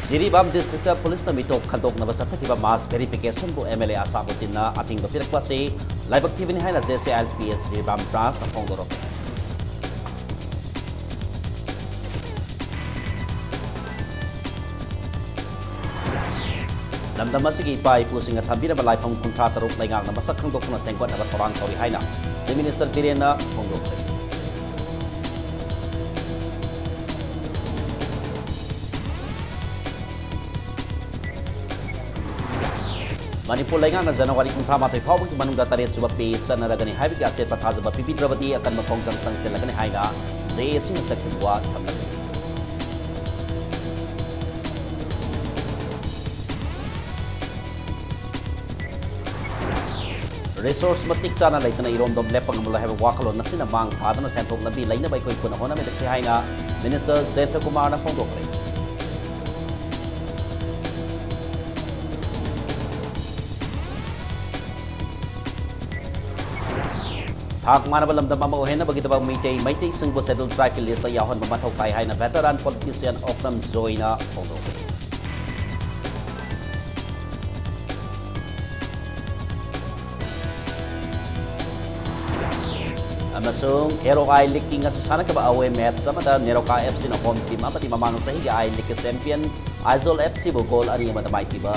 Jiribam district police na mitop khandok na basa thakiba mass verification bu MLA Asabuddin na ating ba pirakwa se laibak tibini haina JCLPS Jiribam branch na phongdorok lamdam asigi pai pusinga thambira ba laifam kuntra taruk laingang na masak khandok na sengkwat na torang tori haina se minister Birena phongdok Manipur laingang na January kung tama tayo pawag manung dataret suba pe sanaragani habi ka chet pathaza ba pipidrawati akan mapongtang tangselagani haina JSC na section 1 thamlag resource matik sana laitana iromdom lepang mula heba wakalo na sinamang thadana senthok labi laina bai koi kuna hona me dakse haina minister Jayanta Kumar na phongdok re Hak mana balam dama mo hena bagi tabang Meitei singbo settled tribe list ya hon mamathau tai haina veteran politician Oknam Joina phongdok amasung hero ai leaking as sana ka ba awe match samada Neroka FC na home team amati mamang sa higa ai league champion Aizol FC bo goal ani mata bai tiba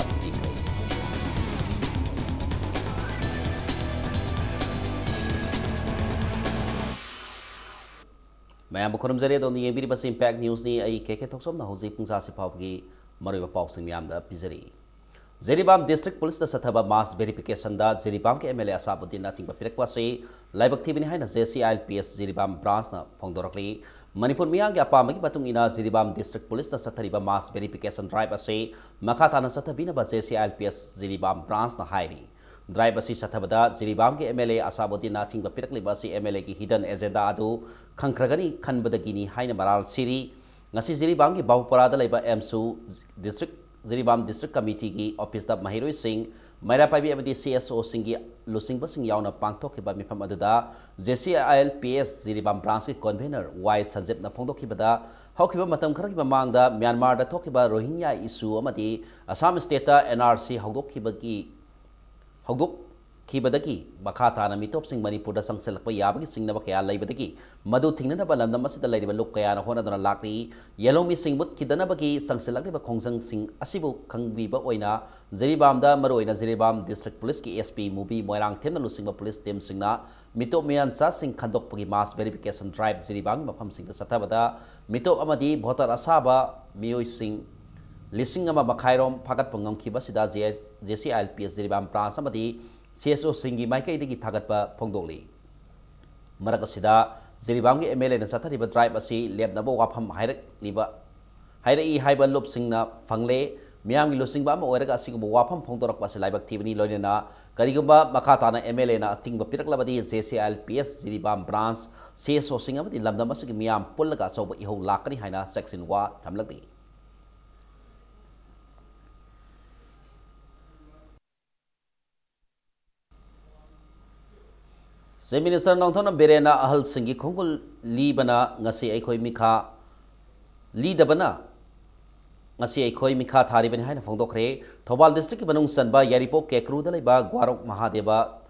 Mayam bukurum zari do ni ebiri bas impact news ni ai keke thoksom na hoji pungsa se phawgi maroi ba pawk sing yam da pizari Zeribam district police da sathaba mass verification da Zeribam ke MLA Asabuddin na tingba pirakwa se laibak thibini haina JCLPS Zeribam branch na phongdorakli Manipur miyang ya pamagi batung ina Zeribam district police da sathariba mass verification drive ase makha tana sathabina ba JCLPS Zeribam branch na hairi drive asi sathabada Zeribam ke MLA Asabuddin na tingba pirakli ba si MLA ki hidden agenda adu khangkragani khanbadagini haina maral siri ngasi Zeribam ki Bawparada laiba MSU district Zeribam district committee ki office da Mahiroi Singh Maira Paibi amadi CSO Singh Lusingba Singh yauna pangthok ki ba mifam aduda JCLPS Zeribam branch ki convener Y Sanjep na phongdok ki bada hawkiba matam khara ki mamangda Myanmar da thokiba Rohingya issue amadi Assam state ta NRC hawdok ki bagi hawdok Kibadaki, Bakata na mitop sing Manipur da sangselak pa yabagi sing na bakaya laibadaki. Madu tingnan na ba lam naman sida laiba luk kaya na hona na lakri. Yellow mi sing mut kida na bagi sangselak di ba kongsang sing asibu kangbi ba oina. Zeribam da maru oina Zeribam district police ki SP movie moirang tem na lusing ba police team sing na mitop miyan sa sing kandok pagi mass verification drive Zeribam mapam sing da satabada mitop amadi voter asaba miyoy sing lising ama makhairom pagat pangam kiba sida JCLPS Zeribam branch amadi CSO Singi Maikai digi thagatpa phongdokli marakasida Zeribam gi MLA na sathariba drive asi leb nabo wafam hairak liba hairai haiba lop singna phangle miyam gi losingba ma oiraga asigu wafam phongdorak pa se laibak tibani loinena karigumba makata na MLA na atingba piraklabadi JCLPS Zeribam branch CSO Singa mati lamdam asigi miyam pullaga chawba ihau lakani haina section wa thamlakdi Se minister nongthona Birena ahal singi khongul libana ngasi aikoi mikha lidabana ngasi aikoi mikha thari bani haina phongdokre Thobal district ki banung sanba Yaripo Kekru da laiba Gwarok Mahadeva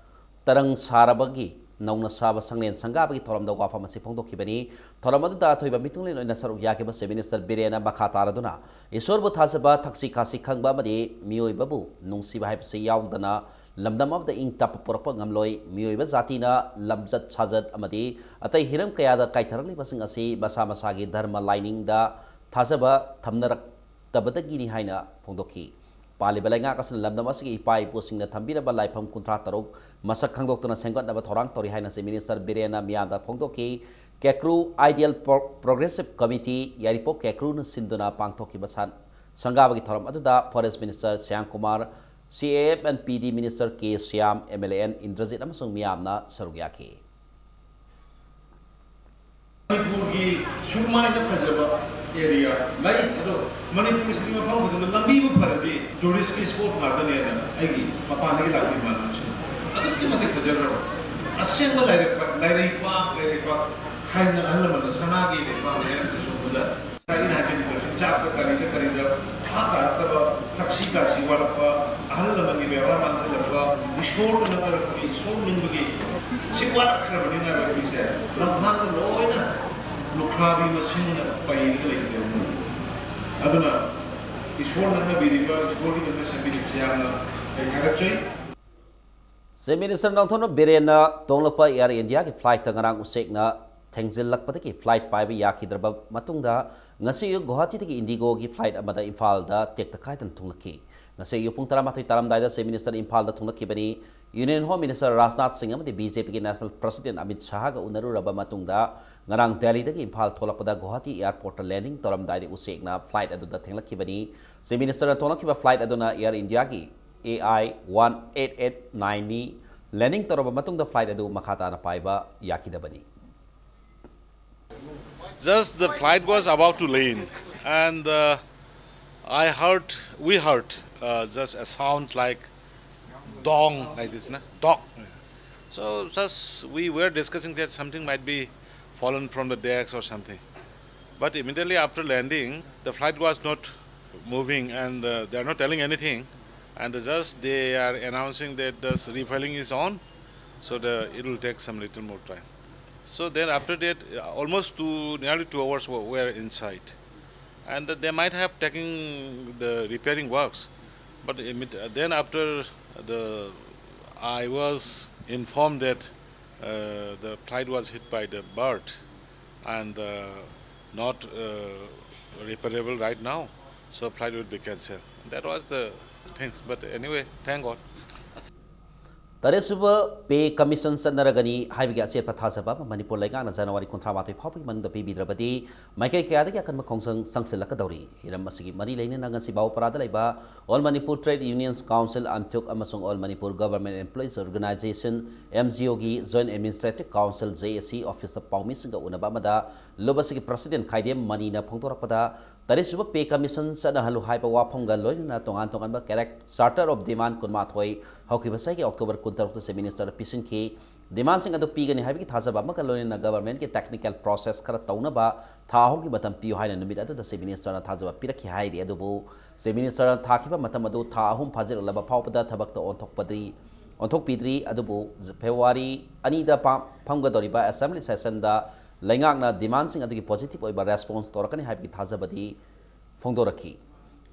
tarang sarabagi nauna saba sanglen sangabagi thoramda wafam asi phongdokhi bani thoramadu da thoiba mitunglen oina saruk yake ba se minister Birena makha taraduna isor bu thasaba thaksi khasi khangba madi miyoi babu nungsi ba haipse yaudana lamdam of the ing tap porpa ngamloi miyoiba zatina lamjat chajat amadi atai hiram kaya da kaitharali basing asi basa masagi dharma lining da thasaba thamnarak tabadagi ni haina phongdokhi pali balanga kasan lamdam asigi ipai posing na thambira ba laifam kuntra taruk masak khangdoktuna senggot na ba thorang tori haina se minister Birena miyanda phongdokhi Kekru Ideal Progressive Committee Yaripo Kekru na sinduna pangthokhi basan sangabagi thoram aduda Forest Minister Syam Kumar CAF and PD Minister K. Syam MLN Indrajit amasung miyamna sarugyaki. Manipur ki sumai na fajaba area lai ado Manipur sini ma phang budun lambi bu pharadi tourist ki sport marta ne na aigi mapa ne la ki man ado ki mate fajaba asyang lai pa haina ahla man sana gi le pa ne so buda sai na jin ko chap ka kari da ꯃꯈꯥ ꯇꯥꯔꯛꯇꯕ ꯊꯛꯁꯤ ꯈꯥꯁꯤ ꯋꯥꯠꯂꯛꯄ ꯑꯍꯜ ꯂꯃꯟꯒꯤ ꯕꯦꯕꯥꯔ ꯃꯥꯡꯍꯜꯂꯛꯄ ꯏꯁꯣꯔꯗ ꯅꯠꯇꯔꯛꯄꯒꯤ ꯏꯁꯣꯔ ꯅꯤꯡꯕꯒꯤ ꯁꯤ ꯋꯥꯠꯂꯛꯈ꯭ꯔꯕꯅꯤꯅ ꯑꯩꯈꯣꯏꯁꯦ ꯂꯝꯍꯥꯡꯗ ꯂꯣꯏꯅ ꯂꯨꯈ꯭ꯔꯥꯕꯤ ꯃꯁꯤꯡꯅ ꯄꯩꯔꯒ ꯂꯩꯒꯗꯕꯅꯤ ꯑꯗꯨꯅ ꯏꯁꯣꯔ ꯅꯠꯅꯕꯤꯔꯤꯕ ꯏꯁꯣꯔꯒꯤꯗꯃꯛ ꯁꯦꯝꯕꯤꯔꯤꯕꯁꯤ ꯌꯥꯝꯅ ꯑꯩ ꯊꯥꯒꯠꯆꯩ Chief Minister Nangthono Birena Tonglapa Air India ki flight tangarang usekna thengzillakpadaki flight paiba yakidraba matungda ngasi Guwahati ki Indigo ki flight amada Imphal da tekta kaitan thunglaki ngasi yupung taramathoi taramdaida Chief Minister Imphal da thunglaki bani Union Home Minister Rajnath Singh amadi BJP ki National President Amit Shah ga unaruraba matungda ngarang Delhi da ki Imphal tholakpada Guwahati airport landing taramdaida usekna flight aduda thenglaki bani Chief Minister tholakkiba flight aduna Air India ki AI 1889 ni landing toroba matungda flight adu makhata na paiba yakidabani. Just the flight was about to land, and we heard just a sound like dong, like this, na? Dong. So just we were discussing that something might be fallen from the decks or something. But immediately after landing, the flight was not moving, and they are not telling anything. And they are announcing that the refueling is on, so it will take some little more time. So then after that, almost nearly 2 hours were inside, and they might have taken the repairing works. But then after I was informed that the flight was hit by the bird and not repairable right now, so flight would be cancelled. That was the things, but anyway, thank God. Taresuba pay commission sanaragani haibi ga set pathasaba Manipur lainga na January kontramatoi phaupi manungda pibidrabadi maikai kayada ya kanma khongsang sangsilaka dauri hiram masigi mari leina nangasi bau parada laiba All Manipur Trade Unions Council Amtuk amasung All Manipur Government Employees Organization MGO gi Joint Administrative Council JSC office paumi singa unaba mada lobasigi president khaidem mani na phongtorakpada Taresuba pay commission sanahalu haiba waphamga loina tongan tongan ba charter of demand kunmathoi hokibasai ki October kuntaruk se minister pisin ki demand sing adu pigani haibi ki thajaba ma loina government ki technical process khara taunaba tha hogi batam piu haina numit adu da se minister na thajaba pirakhi hairi adubu se minister na thakiba matam adu tha ahum phajir laba phawpada thabak ta onthok pidri adubu February ani da phamga doriba assembly session da laingak na demand sing adu ki positive oiba response torakani haibi ki thajabadi phongdoraki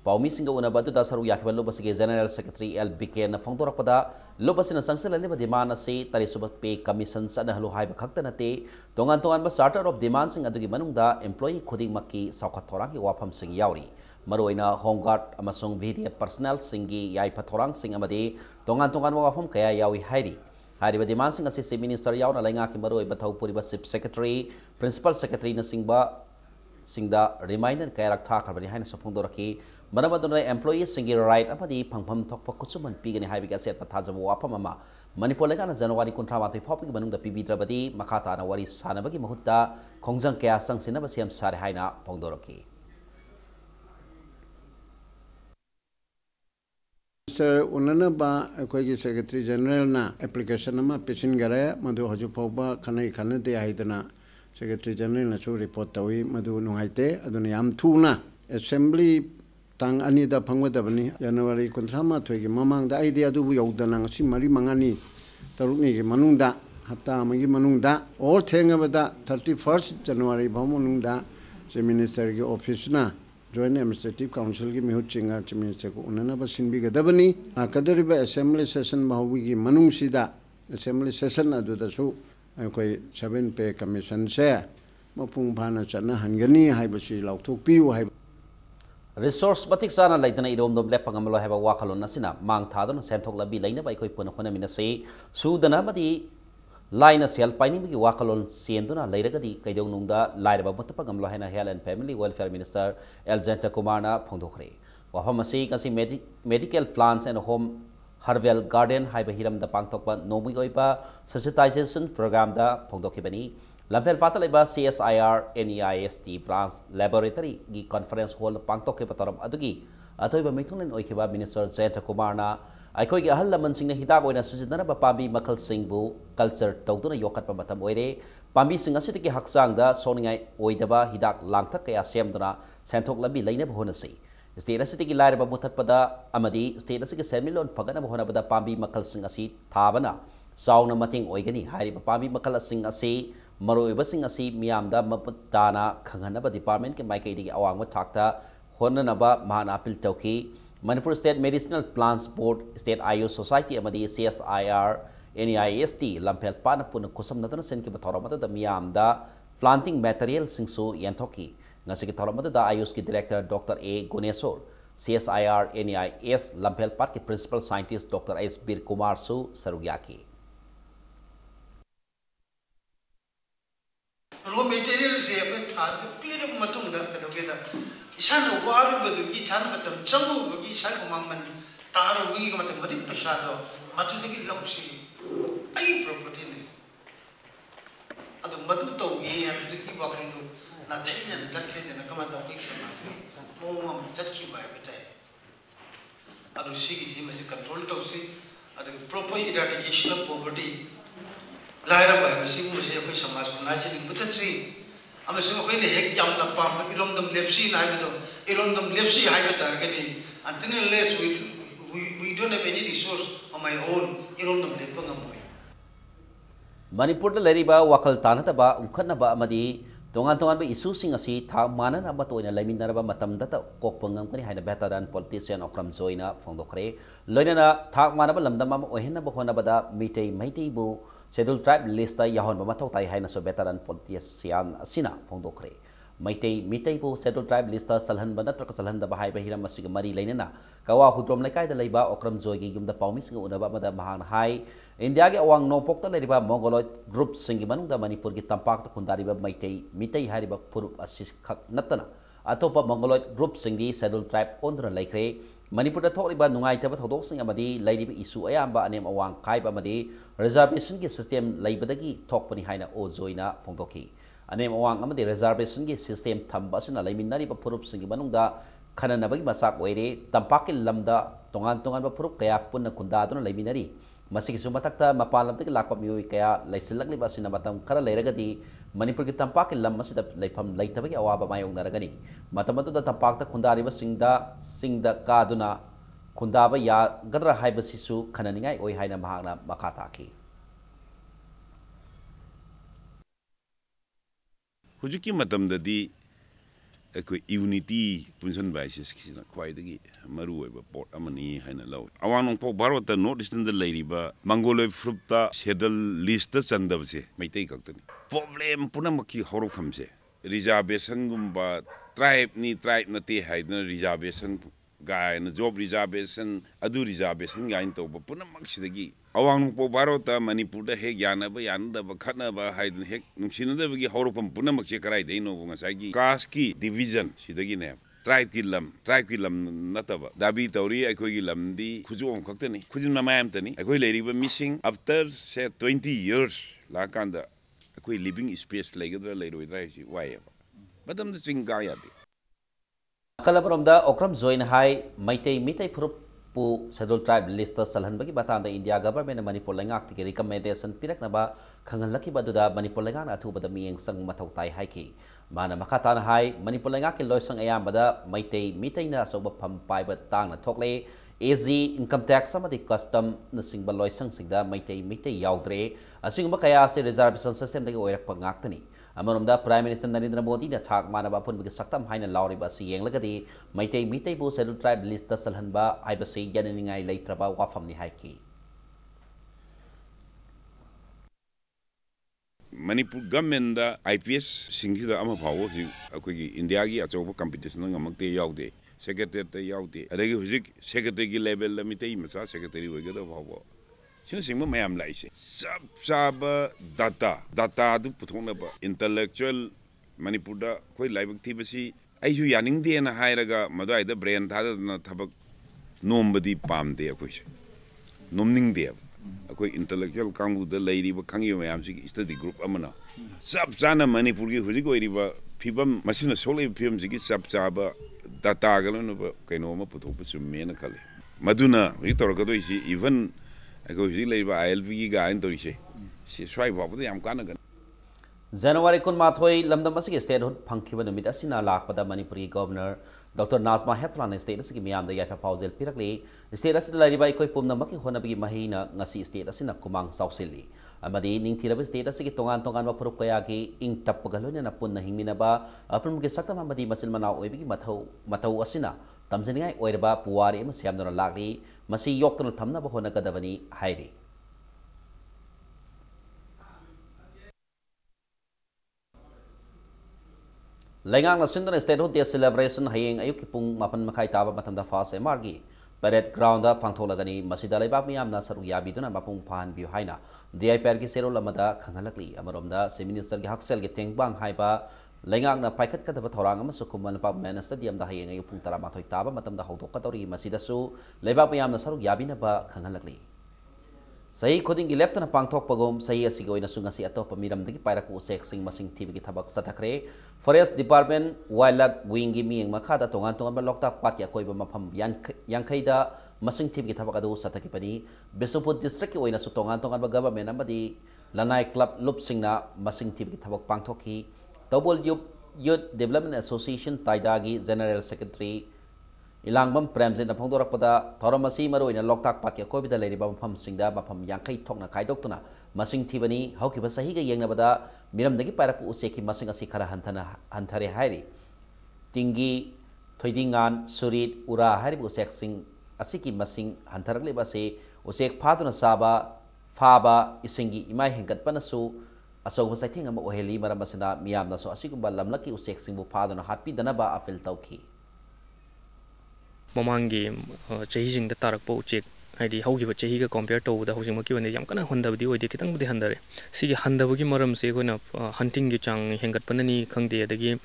Paumi singa unabadu da saru yakiba lobasige General Secretary LBK na phongdorakpada lobasina sangsilaliba demand ase tarisuba pay commission sanahalu haiba khakta nate tongan ba charter of demand sing adugi manungda employee khuding makki saukhat thorang ki wafam sing yauri maroina home guard amasung VDF personnel singi yaipa thorang sing amade tongan wafam kaya yawi hairi hariba demand sing ase minister yauna lainga ki maroi bathau puriba chief secretary principal secretary na singda reminder kaya rakha khabani haina saphongdoraki Manabaduna employees singi right amadi phangpham thokpa kusuman pigani haibiga set pathajabu wapam ama Manipur laga January kontramatoi phopigi manungda pibidrabadi makhata na wari sanabagi mahutta khongjang kaya sangsinaba siam sare haina phongdoraki Sir Unanaba Akogi Secretary General na application ama pitching gare madu haju phawba khanai khanate haidana Secretary General na chu report tawi madu nungaite aduna yam thuna assembly Tang anida pangwadabani January kontrama thoigi mamang da idea du yodana ngasi mari mangani tarukni gi manungda hapta amagi manungda or thengabada 31st January bhamunungda Chief Minister gi office na Joint Administrative Council gi mihutchinga Chief Minister ko unana ba sinbi gadabani kadariba assembly session bahwi gi manungsida assembly session adu da su koi 7 pay commission se mapung phana chana hangani haibasi lauthok piu hai Resource batik sana laitana idom dom lepang amalo heba wakalon nasina mang thadon senthok labi laina bai koi puna khona minase sudana badi laina sel paini bi wakalon sienduna lairagadi kaidong nungda lairaba mutapa gamlo hena Health and Family Welfare Minister Elzenta Kumar na phongdokhre wafamasi kasi medical plants and home herbal garden haiba hiram da pangtokpa nomui oiba sensitization program da phongdokhibani Lamphel Fatalaiba CSIR NEIST branch laboratory gi conference hall pangtok ke patoram adugi atoiba mithunen oikiba Minister Elzenta Kumar na aikoi gi ahal laman singna hidak oina sujidana ba pambi makhal singbu culture tawduna yokatpa matam oire pambi singa sitiki haksang da soningai oidaba hidak langthak kaya semduna senthok labi laina bhona sei state asitigi lairaba muthatpada amadi state asigi semilon phagana honabada pambi makal sing asi thabana sauna mating oigani hariba pambi makal sing asi maroiba sing asi miyamda maputana khanganaba department ke maikaidi awangwa thakta honanaba mahana appeal tauki Manipur State Medicinal Plants Board State IO Society amadi CSIR NEIST lampel pana puna kusam natana sen ki bathoramata da miyamda planting material singsu yantoki ngasi ki thoramata da IOS ki director Dr. A Gunesor CSIR NEIS lampel pat ki principal scientist Dr. S Bir Kumar Su Sarugyaki raw materials se ape thar ke pir matung da kadoge da isan waru badu gi than matam changu gi isal mangman taro gi matam madi paisa do matu de gi longsi ai property ne adu madu to gi ape gi wakhan do na thaina na takhe de na kama da gi sama mo mo tatki ba betai adu sigi ji me control to si adu proper eradication of poverty laira ba misi mu se ko samaj ko na se ding butatsi amasung ko ne hek yam na pam irom dam lepsi na bi do irom dam lepsi hai ba target until unless we don't have any resource on my own irom dam lepang amoi Manipur da leriba wakal tanata ba umkhatna ba amadi tongan ba issue sing asi tha manan aba toina laiminaraba matam da ta kokpangam kani haina veteran politician okram joina phongdokhre loinana thak manaba lamdam am ohenna ba hona bada mitei bu scheduled tribe list ta yahon ba mathau tai haina so veteran politician asina phongdokhre mitei bu scheduled tribe list ta salhan ba natra salhan da ba hai ba hiram asiga mari leinana kawa hudrom laikai da leiba okram joigi gumda paumi singa unaba mada mahan hai India ke awang nopok ta leriba mongoloid group singi manungda Manipur ki tampak ta khundariba mitei hariba purup asis khak natana atopa mongoloid group singi scheduled tribe ondra laikre Manipur da tholiba nungai taba thodok sing amadi leiriba issue ayamba anem awang kaiba amadi reservation ki system leibadagi thokpani haina ojoina phongdoki anem awang amadi reservation ki system thamba asina leiminariba purup singi manungda khananabagi masak oire tampak ki lamda tongan ba purup kaya punna khundaduna leiminari masih sumatakta mapalam tiki lakpa miui kaya laisilak liba sinamatam kara lairagadi Manipur ki tampak lam masida laifam laitabagi awaba mayong naragani matamatu da tampak ta khundariba singda kaduna khundaba ya gadra haiba sisu khananingai oi haina mahakna makata ki hujiki matamdadi ꯑꯩꯈꯣꯏ unity ꯄꯨꯟꯁꯤꯟꯕ ꯍꯥꯏꯁꯦ ꯁꯤꯅ ꯈ꯭ꯋꯥꯏꯗꯒꯤ ꯃꯔꯨꯑꯣꯏꯕ ꯄꯣꯠ ꯑꯃꯅꯤ ꯍꯥꯏꯅ ꯂꯧꯏ ꯑꯋꯥꯡ ꯅꯣꯡꯄꯣꯛ ꯚꯥꯔꯠꯇ ꯅꯣꯔꯠ ꯏꯁꯇꯔꯟꯗ ꯂꯩꯔꯤꯕ ꯃꯪꯒꯣꯂꯣꯏꯗ ꯐꯨꯔꯨꯞꯇ ꯁꯦꯗꯜ ꯂꯤꯁꯇ ꯆꯟꯗꯕꯁꯦ ꯃꯩꯇꯩ ꯈꯛꯇꯅꯤ ꯄ꯭ꯔꯣꯕ꯭ꯂꯦꯝ ꯄꯨꯝꯅꯃꯛꯀꯤ ꯍꯧꯔꯛꯐꯝꯁꯦ ꯔꯤꯖꯥꯔꯕꯦꯁꯟꯒꯨꯝꯕ ꯇ꯭ꯔꯥꯏꯕꯅꯤ ꯇ꯭ꯔꯥꯏꯕ ꯅꯠꯇꯦ ꯍꯥꯏꯗꯅ ꯔꯤꯖꯥꯔꯕꯦꯁꯟ ꯒꯥꯏꯅ ꯖꯣꯕ ꯔꯤꯖꯥꯔꯕꯦꯁꯟ ꯑꯗꯨ ꯔꯤꯖꯥꯔꯕꯦꯁꯟ ꯒꯥꯏꯅ ꯇꯧꯕ ꯄꯨꯝꯅꯃꯛꯁꯤꯗꯒꯤ ꯑꯋꯥꯡ ꯅꯣꯡꯄꯣꯛ ꯚꯥꯔꯠꯇ ꯃꯅꯤꯄꯨꯔꯗ ꯍꯦꯛ ꯌꯥꯅꯕ ꯌꯥꯅꯗꯕ ꯈꯠꯅꯕ ꯍꯥꯏꯗꯅ ꯍꯦꯛ ꯅꯨꯡꯁꯤꯅꯗꯕꯒꯤ ꯍꯧꯔꯛꯐꯝ ꯄꯨꯝꯅꯃꯛꯁꯦ ꯀꯗꯥꯏꯗꯒꯤꯅꯣꯕ ꯉꯁꯥꯏꯒꯤ ꯀꯥꯁꯀꯤ ꯗꯤꯚꯤꯖꯟ ꯁꯤꯗꯒꯤꯅꯦ ꯇ꯭ꯔꯥꯏꯕꯀꯤ ꯂꯝ ꯅꯠꯇꯕ ꯗꯥꯕꯤ ꯇꯧꯔꯤ ꯑꯩꯈꯣꯏꯒꯤ ꯂꯝꯗꯤ ꯈꯨꯖꯣꯝ ꯈꯛꯇꯅꯤ ꯈꯨꯖꯤꯟ ꯃꯃꯥꯏ ꯑꯝꯇꯅꯤ ꯑꯩꯈꯣꯏ ꯂꯩꯔꯤꯕ ꯃꯤꯁꯤꯡ ꯑꯐꯇꯔ ꯁꯦ 20 years ꯂꯥꯛꯀꯥꯟꯗ ꯑꯩꯈꯣꯏ ꯂꯤꯚꯤꯡ ꯏꯁꯄꯦꯁ ꯂꯩꯒꯗ꯭ꯔꯥ ꯂꯩꯔꯣꯏꯗ꯭ꯔꯥ ꯍꯥꯏꯁꯤ ꯋꯥꯏꯑꯦꯕ ꯃꯇꯝꯗ ꯆꯤꯡ ꯀꯥ ꯌꯥꯗꯦ Kalabaramda okram join hai mitei furup pu scheduled tribe list ta salhanbagi batanda India government Manipur lengak ti recommendation piraknaba khangalaki baduda Manipur lengan athubada miyeng sang mathau tai haiki mana makhatana hai Manipur lengak ki loisang ayambada mitei na soba pham paiba tangna thokle AG income tax amadi custom na singba loisang sigda mitei yaudre asingba kaya se reservation system dagi oirakpa ngaktani Amarumda Prime Minister Narendra Modi na thak manaba pun bagi saktam haina lauriba si yeng lagadi mitei bu scheduled tribe list ta salhanba aiba si yaningai leitraba wafam ni haiki Manipur government da IPS singida ama phawo ji akogi India gi achoba competition ngamakte yaude secretary ta yaude adagi hujik secretary gi level la mitei masa secretary wegada phawo sino singma mayam laise sab data du puthona ba intellectual Manipur da koi laibak thibasi aisu yaning de na hairaga madai da brain thada na thabak nombadi pamde akoi se nomning de akoi intellectual kangu da lairiba khangi mayam si study group amana sab chana Manipur gi huji ko iriba phibam masina solai phibam si gi sab chaba data galano ba kaino ma puthopa summe na kale maduna ri toragado isi even January kun mathoi lamdam asigi statehood phangkhiba numit asina lakpada Manipuri governor Dr. Nazma Heplan state asigi miyamda yaifa pausel pirakli state asida lariba ikoi pumnamaki honabagi mahina ngasi state asina kumang sausili amadi ningthiraba state asigi tongan ba phurup kayagi ing tappagalona na punna hingminaba apun gi saktam amadi masil manau oibigi mathau asina tamjanigai oiraba puwari ama siamdona lagli masi yoktona thamnaba honagadabani hairi Lengang Sindana Statehood Day celebration hayeng ayuk kipung mapan makai taba matamda fast MRG parade ground da pangtholagani masida leibak miyamna saru yabiduna mapung phan biu haina DIPR ki serol amada khangalakli amaromda se minister gi haksel gi tengbang haiba lengang na paikat kadaba thorang ama sukuman pa men stadium da hayeng ayuk pung 13 taba matamda hodok katori masida su leibak miyamna saru yabina ba khangalakli Sahi khoding gi leptana pangthok pagom sahi asigi oina sungasi atop miram dagi pairaku usek sing masing TV gi thabak sathakre Forest Department Wildlife Wing gi mieng makhada tongan ba lokta pat ya koiba mafam yankhaida masing TV gi thabak adu sathaki pani Bisupur district ki oina su tongan ba government amadi Lanai Club Lup singna masing TV gi thabak pangthoki Tobol Youth Development Association Taidagi General Secretary Ilangbam Premjin na phongdorakpada thoramasi maroina loktak patya koibida leiriba mafam singda mafam yankai thokna kaidoktuna masing thibani haukiba sahi ga yengnabada miramdagi pairapu useki masing asi khara hanthare hairi tingi thoidingan surit ura haribu usek sing asiki masing hantharakliba se usek phaduna saba phaba isingi imai hengkatpanasu asogba saithing ama oheli maramasina miyamna so asigumba lamlaki usek singbu phaduna hatpi danaba afil tauki Mamangi chahi da tarak po check haidi haugi ba chahi ga compare to da housing maki wani yam kana honda bidi oide kitang budi handare sigi handa bagi maram se kona hunting gi chang hengat panani khangde adagi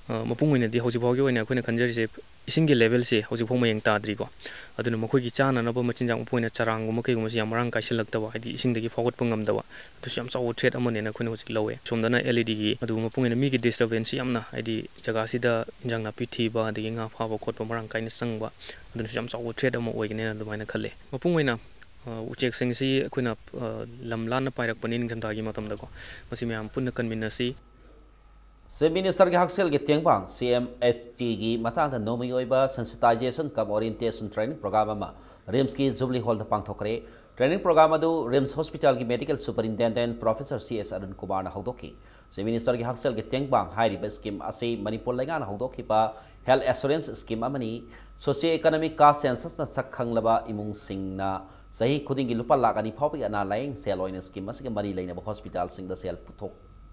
mapung oina di hausi bawgi oina khona khanjari se ising gi level se hausi phoma yeng ta dri ko aduna makoi gi chana na ba machin jang poina charang go makai go masi amarang kai silak da ba haidi ising dagi forward pangam da ba to siam chaw threat amane na khona hosi lowe somdana LED gi adu mapung oina mi gi disturbance yamna haidi jaga sida injang na pithi ba dagi nga pha ba khot pa marang kai ni sang ba aduna siam chaw threat amo oigine na dumaina khalle mapung oina uchek sing si khuna lamlan na pairak panin jamda gi matam da ko masi myam punna convinasi Se Minister ki haksel ki tengbang CMST gi matang da nomi oiba sensitization kam orientation training program ama RIMS ki Jubilee Hall da pangthokre training program adu RIMS Hospital ki medical superintendent Professor CS Arun Kumar na haudoki Se Minister ki haksel ki tengbang hairi ba scheme ase Manipur lenga na haudoki pa health assurance scheme amani socio-economic caste census na sakhang laba imung sing na sahi khuding gi lupa lakh ani phawpi ana laing sel oina scheme asige mari leina ba hospital sing da sel puthok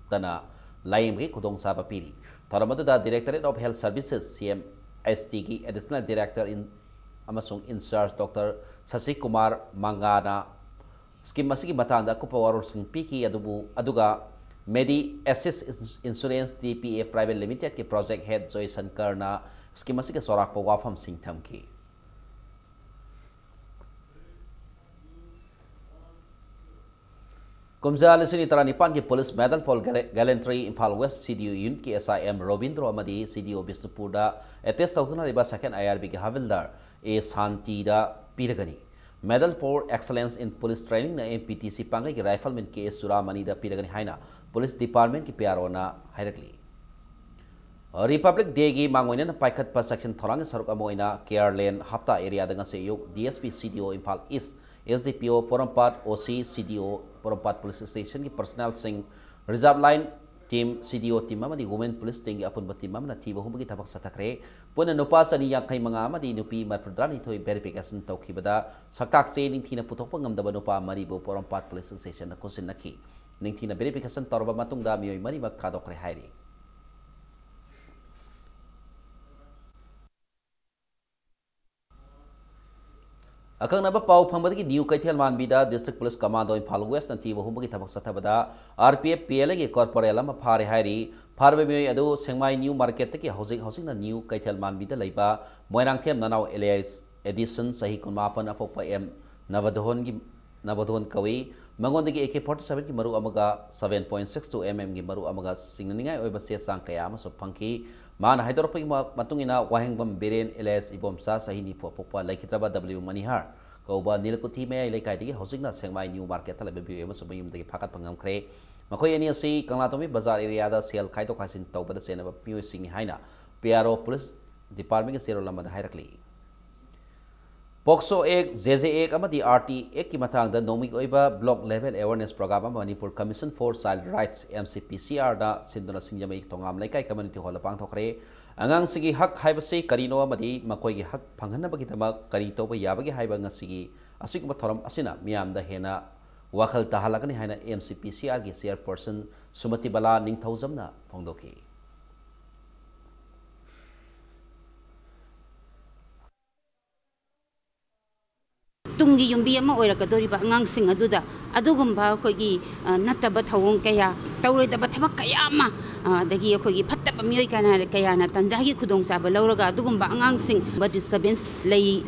tana Laim ki khudong saba piri thoramadu da Directorate of Health Services CMST ki Additional Director in amasung in charge Dr. Sasi Kumar Mangana scheme asigi matanda kupawaror sing piki aduga Medi Assist Insurance TPA Private Limited ki project head Joy Sankar na scheme asigi sorak pa wafam sing thamki Kumza lisini taranipan ki police medal for gallantry Imphal West CDO unit ki SIM Robindro amadi CDO Bisnupur da attest tawtuna riba second IRB ki havildar A Santi da piragani medal for excellence in police training na MPTC pangai ki rifleman ki Suramani da piragani haina police department ki PRO na hairakli Republic Day gi mangoina na paikat pa section thorang saruk amoina care lane hapta area da ngase yok DSP CDO Imphal East SDPO Porompat OC CDO Porompat Police Station ki personnel sing reserve line team CDO team amadi women police ting apun batim amna thiba humgi tabak satakre puna nupa sani yankai manga amadi nupi marpradani thoi verification tawkhibada sakak se ningthina puthokpa ngamdaba nupa maribo Porompat Police Station na kusin nakhi ningthina verification torba matungda mioi mari mak thadokre hairi Akang naba pau phambadi ki new kaithel manbida district police commando Imphal West na tiba humba ki thabak sathabada RPF PLA ki corporal ama phare hairi pharbe mei adu sengmai new market ki housing na new kaithel manbida leiba moirang them nanau LAS edition sahi kunmapan apokpa M Navadhon kawi mangon dagi AK47 ki maru amaga 7.62 mm ki maru amaga singningai oiba se sang kaya ama so phangki man haidorpa matungina wahengbam beren LS ibomsa sahini poppa laikitraba W Manihar kauba nilkuthi me laikai digi housingna sengmai new market thala bebi ema so mayum dagi phakat pangam khre makoi ani asi kanglatomi bazar area da sel khaito khasin tawbada senaba piu singni haina PRO police department के सेरोल अमदा हायरकली POCSO एक JJ एक अमदी आरटी एक की मथांगदा नोमिक ओइबा block level awareness programme Manipur commission for child rights MCPCR दा सिंदना सिंजमई तोंगाम लेकाई कम्युनिटी हॉल पांगथोखरे अंगांग सिगी हक हाइबसे करिनो अमदी मकोई की हक फंगनबगी तमक करी तोबा याबगी हाइबा ngasiगी असिगुम थोरम असिना मियामदा हेना वाखल ताहलगनी हाइना एमसीपीसीआर की चेयरपर्सन सुमति बला निंगथौजमना फोंदोकी तुंगी युम्बी अमा ओइरकदोरिबा अंगांसिंग अदुदा अदुगुम्बा अखोगी नत्तबा थवोंग कया तौरोइदबा थबक कया अमा अदगी अखोगी फत्तबा मियोइ कयाना तंजागी खुदोंचाबा लौरगा अदुगुम्बा अंगांसिंग बा डिस्टर्बेंस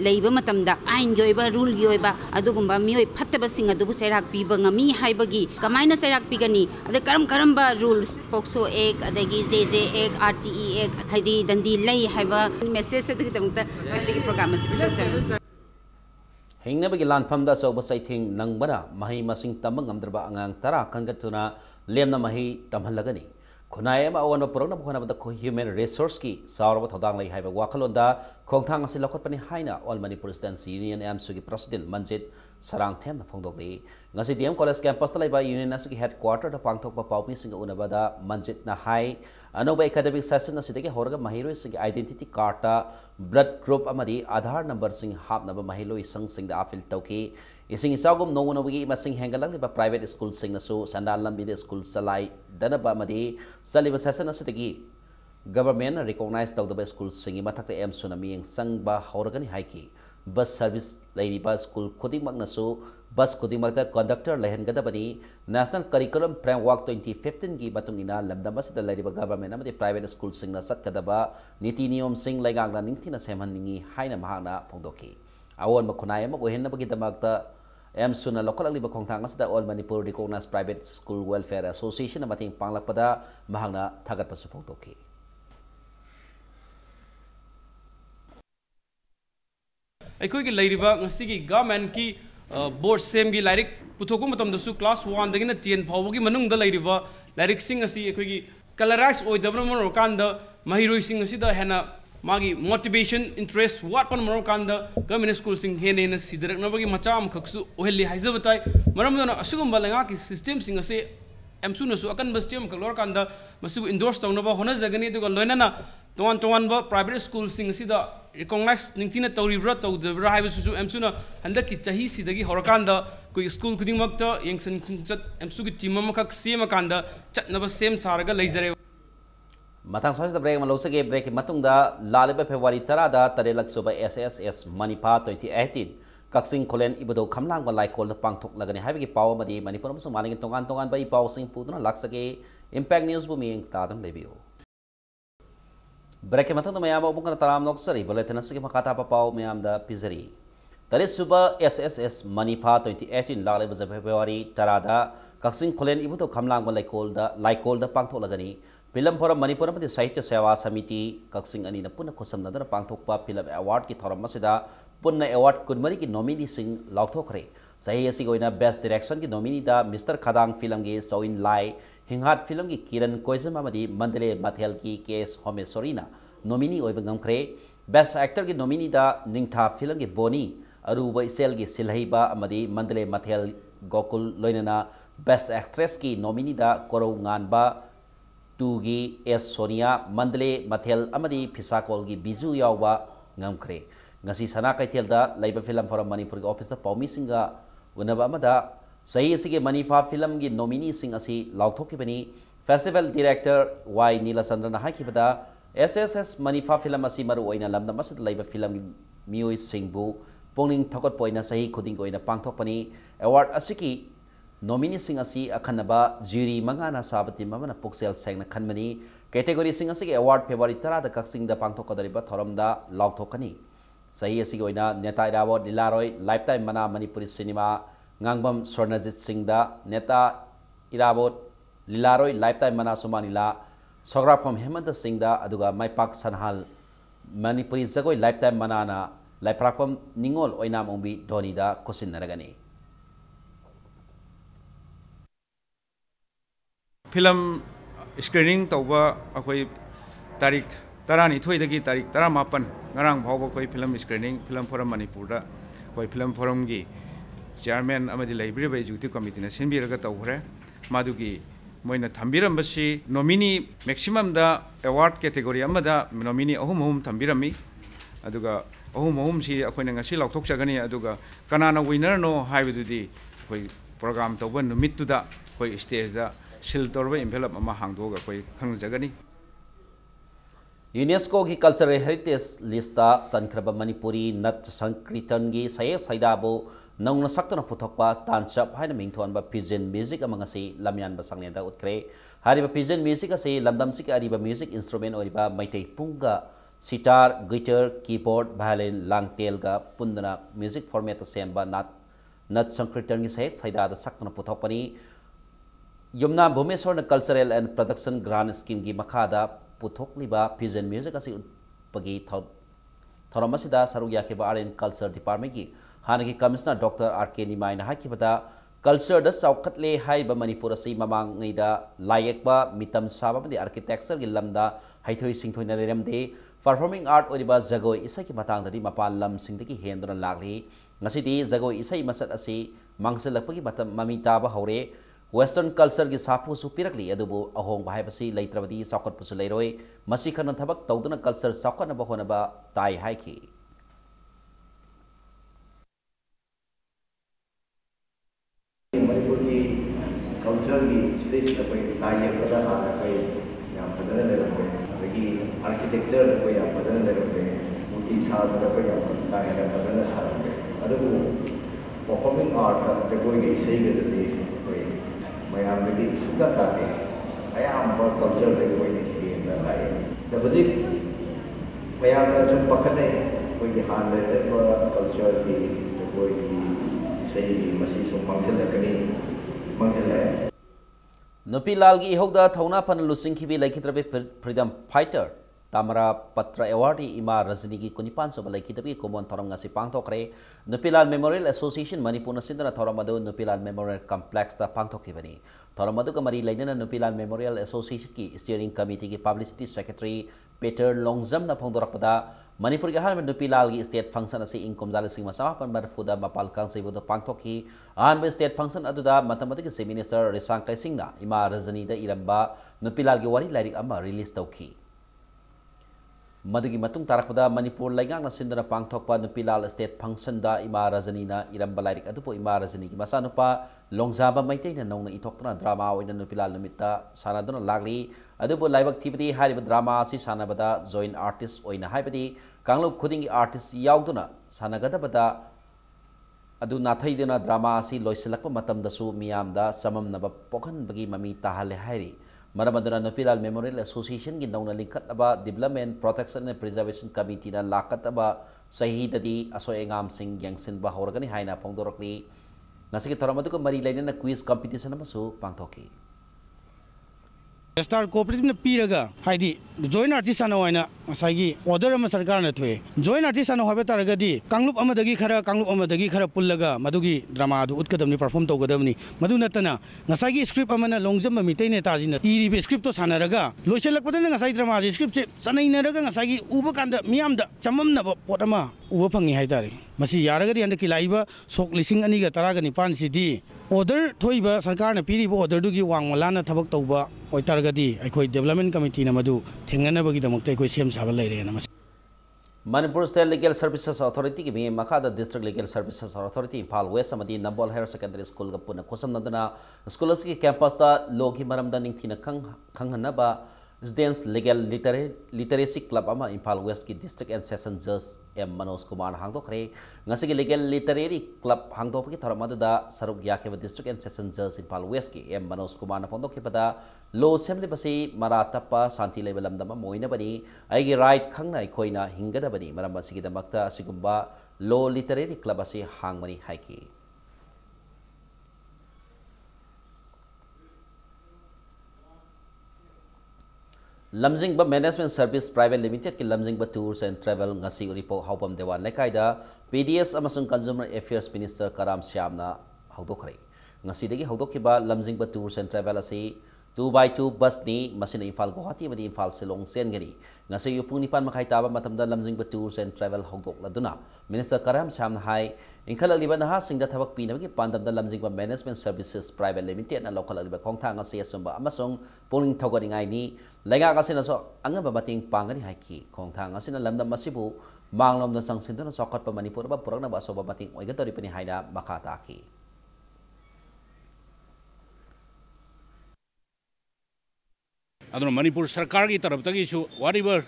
लेइबा मतमदा आइनगी ओइबा रूलगी ओइबा अदुगुम्बा मियोइ फत्तबा सिंग अदुबु सैराक पीबा ngami हाइबगी कमाइना सैराक पीगनी अदे करम रूल्स पोक्सो एक अदगी जेजे एक आरटीई एक हाइदी दंदी लई हाइबा मेसेज अदगी तमता असिगी प्रोग्राम असिबि तोसम हिंगनबगी लानफमदा सोब सैथिंग नंगबना मही मसिंग तम ngमद्रबा अंगांग तरा खनगतुना लेमना मही तमहलगनी खुनाय अमा अवन पुरना होनबदा ह्यूमन रिसोर्स की सावरब थौदांग लै हाइबा वाखलोंदा खोंगथांग असि लखोटपनि हाइना ऑल मणिपुर स्टूडेंट्स यूनियन एमसू की प्रेसिडेंट मंजित सरंग थेम फोंदोकली ngasi DM कॉलेज कैंपस लाइबा यूनियन असि की हेडक्वार्टर दा पांगथोकबा पाउपी सिंग उनबदा मंजित ना हाई अनोबा एकेडमिक सेशन असि होरगा महिरोइ सिंग आइडेंटिटी कार्ड ता ब्लड ग्रुप अमदी आधार नंबर सिंग हापनबा महिलोइ संग सिंग दा अपील तौकी इसिंग इसागुम नोनोबगी मसिंग हेंगलंगलिबा प्राइवेट स्कूल सिंग नसु संदाल लंबी स्कूल सलाई दनबा अमदी सलिबा सेशन असि गवर्नमेंट रिकॉग्नाइज तौदबा स्कूल सिंग मथक एम सुनमियंग संगबा होरगनी हाइकी बस सर्विस लेरिबा स्कूल खुदिमकनसु बस खुदिमकता कंडक्टर लेहनगदबनी नेशनल करिकुलम फ्रेमवर्क 2015 की मतुंगिना लमदमसिदा लेरिबा गवर्नमेंट अमदी प्राइवेट स्कूल सिंगना सत्कदबा नीति नियम सिंग लेगांगना निंगथिना सेमहननिंगी हाइना महाना फोंदोकी अवोन मखुनाय अमा ओहेनबगी दमकता एम सुना लोकललिबा खोंथांग असदा all Manipur recognise private school welfare association मतिंग पांगलकपदा महाना थागतपसु फोंदोकी अखोई लेरिबा ngasi गवर्नमेंट की बोर्ड सेम की लाइक पुथोको मतमदसु क्लास 1 दगिना 10 फावबगी मनुंगदा लेरिबा लाइक सिंग असि अखोई कलराइज ओइदबन मरो कांदा महिरोइ सिंग असि दा हेना मागी मोटिवेशन इंटरेस्ट वाटपन मरो कांदा गवर्नमेंट स्कूल सिंग हेने सिदरकनबगी मचाम खक्सु ओहेली हाइजबताई मरमदना असुगुम्बा लंगा की सिस्टम सिंग असि एमसुनसु अकन बस्टियम कलर कांदा मसु इंडोर्स तौनबा होना जगनी दुगा लोइनना तोन तोनबा प्राइवेट स्कूल सिंग असि दा रिकॉग्नाइज निंगथिना तौरिब्रा तौदब्रा हाइबसुसु एमसुना हंदकी चाही सिदगी होरकांदा कोई स्कूल खुदिमकता यंगसन खुंचत एमसु की team अमखक सेमकांदा चटनबा same सारगा लेजरे Mathang सोसदा break मलोसगे break की मतुंगदा लालिबा फेब्रुवारी 10 दा तरेलक सुबा SSS मणिपा 2018 कक्सिंग खोलेन इबदो खमलांग लाइकोल पांगथोक लगनी हाइबगी पाव मदी मणिपुर अमसु मानिंग तोंगान तोंगान बाई पाव सिंग पुदुना लाक्सगे इंपैक्ट न्यूज बु मिंग तादम लेबियो ब्रेक मतंग मयाम अबुंगना तराम नोक्सरी बुलेटिन असगे मखाता पाव मयाम दा पिजरी तरे सुबा SSS मणिपा 2018 लालिबा फेब्रुवारी 10 दा कक्सिंग खोलेन इबदो खमलांग लाइकोल दा पांगथोक लगनी फिल्म फोरम मणिपुर में साहित्य सेवा समिति कक्सिंग अनी पुनः खुसमनदन पांगथोकपा फिल्म अवार्ड की थौरम मसिदा पुनः अवार्ड कुनमरी की नॉमिनी सिंह लाउथोखरे सही असी गोइना बेस्ट डायरेक्शन की नॉमिनी दा मिस्टर खदांग फिल्म की सोइन लाई हिंगाट फिल्म की किरण कोइजम अमदी मंदले मथेल की केस होमेश्वरीना नॉमिनी ओइब ngमखरे बेस्ट एक्टर की नॉमिनी दा निंगथा फिल्म की बोनी अरुब इसेल की सिलहैबा अमदी मंदले मथेल गोकुल लोइनना बेस्ट एक्ट्रेस की नॉमिनी दा कोरौ nganba 2 की एस सोनिया मंदले मथेल अमदी फिसाकोल की Biju यावबा ngमखरे ngasi sana kaithel da laiba film forum manipur ki office paumi singa unaba amada sahi asige manifa film ki nominee sing asi lauthokki bani festival director y nilasandra na hakibada SSS manifa film asi maru oina lamda masud laiba film mioi singbu pongning thokot poina sahi khuding oina pangthokpani award asiki nominee sing asi akhanaba jury mangana sabati mamana puksel sengna khanmani category sing asige award February 10 da kaksing da pangthokadariba thoramda lauthokani सही असी गोइना नेता Airavat लिलारोय lifetime मना Manipuri cinema ngangbam Swarnajit Singh da नेता Airavat लिलारोय lifetime मना सुमानिला सग्राफम हेमंत सिंह दा अदुगा माइपाक सनहाल Manipuri जगोय lifetime मनाना लाइफ्राफम निंगोल ओइनाम ओंबी धोनी दा कुसिन नरगनी film screening तौबा अखोई तारीख tarani thoi dagi tarik taramapan ngarang phawba koi film screening film forum Manipur da koi film forum gi chairman amadi library by executive committee na sinbiraga tawhre madugi moina thambiram basi nominee maximum da award category amada nominee ahum thambirami aduga ahum si akoina ngasi lauthok chagani aduga kanana winner no haibududi koi program tawba numit tu da koi stage da sil torba envelope ama hangdoga koi khang jagani UNESCO की cultural heritage लिस्टा संख्रब मणिपुरी नट संकीर्तन की सये सैदाबो नौना सक्तन पुथोकपा तानचप हाइन मिंगथोनबा पिजन म्यूजिक अमंगसी लमयान बसंगनेदा उतक्रे हारिबा पिजन म्यूजिक असे लमदमसिक अरिबा म्यूजिक इंस्ट्रूमेंट ओरिबा मैतै पुंगा सितार गिटार कीबोर्ड वायलिन लांगतेलगा पुंदना म्यूजिक फॉर्मेट सेंबा नट संकीर्तन की सये सैदादा सक्तन पुथोकपनी Yamuna Bhumeshwar cultural and production grant scheme की मखादा पुथोकलिबा पिजन म्यूजिक असी उत्पगी थौरमसिदा सरुक याकेबा आर्ट कल्चर डिपार्टमेंट की हानगी कमिश्नर डॉक्टर आर.के. निमायना हाकिबदा कल्चर द चौखटले हाइबा मणिपुर असी ममांगैदा लायकबा मितम साबामदि आर्किटेक्चर की लमदा हाइथोय सिंथोयना लेरमदे परफॉर्मिंग आर्ट ओरिबा जगोय इसै की मतांगदि मपान लम सिंगदगी हेंदुना लागली ngасidi जगोय इसै मसत असी मांगसलकपगी मतम ममी ताबा हौरे वेस्टर्न कल्चर की साफू सुपीरकली अदुबु अहोंग भाइबसी लैत्रबदी साउकटपुसु लैरोय मसी खन थबक तौदुना कल्चर साउकटनबा होनबा ताई हाइकी मणिपुर की कल्चर की स्टेज कोई ताई पता हाना कोई या पदन लेरबे अदगी आर्किटेक्चर कोई या पदन लेरबे मूर्ति सादर कोई या ताई या पदन सारबे अदुबु परफॉर्मिंग आर्ट जगोय की सही गददी मैम सुखा ताके अयाम कल्चर तबदी मैम सूम पखने कोई हाँ कल्चर की सही सूम मांगसलकनी मांगसल नुपीलाल की इहोदा थौना फन लुसिंखिबी लैखिद्रबे फ्रीडम फाइटर तामरा पत्र अवार्ड इमा रजनी की कुनिपान सोब लैखिद्रबी कोमन थौरम ngasi पांगथोखरे नुपीलाल मेमोरियल एसोसिएशन मणिपुर सिंदना थौरम अदु नुपीलाल मेमोरियल कॉम्प्लेक्स दा पांगथोखिबनी थौरम अदु कमरी लैनना नुपीलाल मेमोरियल एसोसिएशन की स्टीयरिंग कमिटी की पब्लिसिटी सेक्रेटरी पीटर लोंगजम ना फोंदोरपदा मणिपुर के हाल में नुपीलाल की स्टेट फंक्शन असी इंकुमजाल सिंह मसापन मरफुदा मपाल कांगसेबुद पांगथोखी आन स्टेट फंक्शन अदुदा मतमदि के मिनिस्टर रिसांग कैसिंग ना इमा रजनी दा इरंबा नुपीलाल की वारी लाइरिक अमा रिलीज तौखी मदुगी मतुंग तारकपदा मणिपुर लैगांगना सिंदना पांगथोकपा नुपीलाल स्टेट फंक्शन दा इमा रजनीना इरंबा लाइरिक अदुपो इमा रजनी की मसानुपा लोंगजाबा मैतैना नौना इथोक्तना ड्रामा ओइना नुपीलाल नुमित्ता सानादुना लागली अदुपो लाइबक थिबदी हारिबा ड्रामा असि सानाबदा जॉइन आर्टिस्ट ओइना हाइबदी कांगलुप खुदिंगी आर्टिस्ट याउदुना सानागदबदा अदु नाथैदुना ड्रामा असि लोइसलकपा मतमदसु मियामदा सममनबा पोखनबगी ममी ताहले हाइरी मरमदुना नुपीलाल मेमोरियल एसोसिएशन की नौना लिंखतबा development protection and preservation committee ना लाकतबा सहीददी असोय एंगाम सिंह यंगसिनबा होरगनी हाइना फोंदोरकली ngasi ki thoramadu ko mari lainana quiz competition amasu pangthoki star cooperative पीरगा हाइदी जॉइन आर्टिस्ट सानो वाइना ngसाigi order ama sarkar na thwe join artist सानो हाबे तारगदी कांगलुप अमदगी खरा पुल्लगा मदुगी ड्रामा दु उतकदमनी परफॉर्म तौगदमनी मदु नतना ngसाigi स्क्रिप्ट अमना लोंगजम मितै ने ताजिना इरिबे स्क्रिप्ट तो सानरगा लोइसलकपदना ngसाई ड्रामा जी स्क्रिप्ट से सनैनरगा ngसाigi उब कांदा मियामदा चममना पोट अमा उब फंगी हाइतारे मसी यारगदी अंदकी लाइबा सोक लिसिंग अनी गा तरागा निपान सिदी ऑर्डर थोइबा सरकार ने पीरिब ऑर्डर दुगी वांगमलाना थबक तौबा ओइतारगदी अखोय डेवलपमेंट कमिटी न मदु थेंगनबगी दमकते अखोय सेम साबा लेरेना Manipur state legal services authority की भी मखादा district legal services authority Imphal west अमदी नंबोल हायर सेकेंडरी स्कूल का पुनः खुसमनदना स्कूल की कैंपस दा लोग की मरमदा निंगथिना खंगहनबा स्टूडेंट्स लीगल लिटरेसी क्लब अमा इम्फाल वेस्ट की डिस्ट्रिक्ट एंड सेशन जज एम मनोज कुमार हांगदोखरे ngasi लीगल लिटरेरी क्लब हांगदोपकी थरमदुदा सरुक याकेबा डिस्ट्रिक्ट एंड सेशन जज इम्फाल वेस्ट की एम मनोज कुमार ना फोंदोखिबदा लो असेंबली बसी मरा तप्पा शांति लेबा लमदमा मोइनबनी आइगी राइट खंगना अखोइना हिंगदबनी मरम असिगी दमक्ता असिगुंबा लो लिटरेरी क्लब असी हांगमनी हाइकी Lamjing management service private limited की Lamjing tours and travel ngasi रिपो हाउपम देवान लेकाइदा पीडीएस अमसुंग कंज्यूमर अफेयर्स मिनिस्टर कराम श्यामना हौदोखरे ngasi दगी हौदोखिबा लमजिंग टूर्स एंड ट्रेवल असी 2x2 bus ni masina Imphal Guwahati amadi Imphal Silong sengani ngasi pung nipan makai taba matamda lamjing tours and travel hogdok laduna Minister Karam Sam hai ingkhala liba naha singda thabak pinabagi pandamda lamjing management services private limited na local liba khongthang ase sumba amasong polling thogaringai ni lenga kasina so angaba bating pangani haiki khongthang asina lamdam masibu manglom na sangsinduna sokot pa Manipur ba purakna ba soba bating oigatori pani haina makata ki aduna Manipur sarkar ki taraf tagi su whatever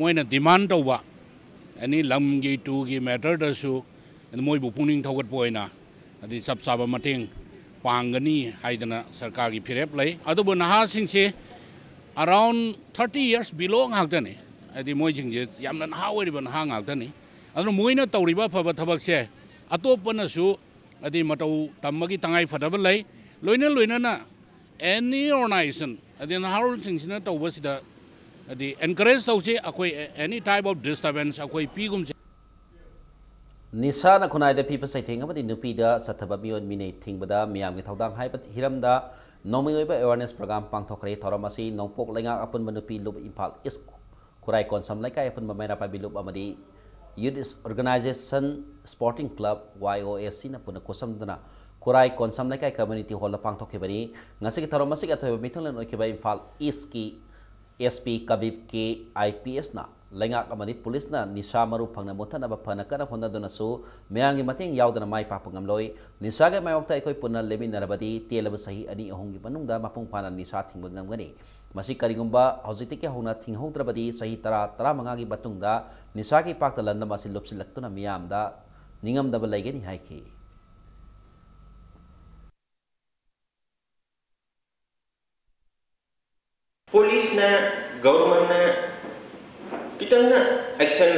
moina demand tauba ani lam gi tu gi matter da su moi bu puning thogat poina adi sab saba mating pangani haidana sarkar gi phirep lai adubu naha sing se around 30 years below ngakdani adi moi jing je yamna naha ori ban ha ngakdani aduna moina tawriba phaba thabak se atopana su adi matau tamagi tangai fadaba lai loina na any organization adin harul sing sina to was the encourage to say any type of disturbance pigum Nisa na kunai da people say thing about nupi da sathaba mion mine thing bada miam ki thodang hai but hiram da noming ba awareness program pang thokre thoramasi nongpok lenga apun manupi lub Imphal is kurai konsam lai kai apun mamena pa bilub amadi youth organization sporting club YOSC na puna kosam dana kurai konsam lai kai community hall la pang thokhe bani ngasi ki thoramasi ka thoy mithunglen oike ba Imphal East ki SP Kabib ke IPS na lenga kamani police na nisa maru phangna mothana ba phana kana phona dona su meyangi mateng yaudana mai papangam loi nisa ga mayokta ekoi punna lemin narabadi telaba sahi ani ahong gi panungda mapung phana nisa thingba ngamgani masi karigumba hojiti ke hona thinghongdrabadi sahi tara manga gi batungda nisa ki pakta landa masi lopsilaktuna miyamda ningam daba laigeni haiki Police na government na kita na action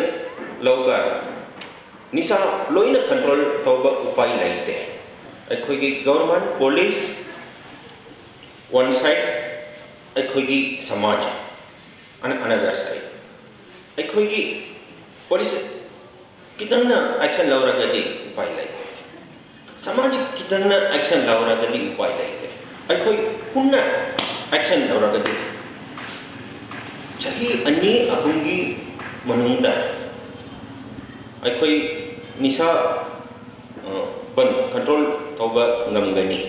lauga nisa loina control tauba upai laite akhoi gi government police one side akhoi gi samaj another side akhoi gi police kita na action laura gadi upai laite samaj kita na action laura gadi upai laite akhoi punna action laura gadi chahi ani ahungi manungda akhoi nisa ban control tauba ngamgani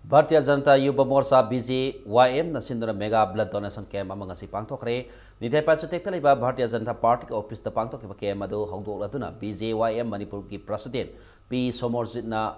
Bharatiya Janata Yuva Morcha BJYM na sindura mega blood donation camp amang asi pangthokre nithai pa chutek taliba Bharatiya Janata Party office da pangthok ke camp adu hongdok laduna BJYM Manipur ki president P Somorjit na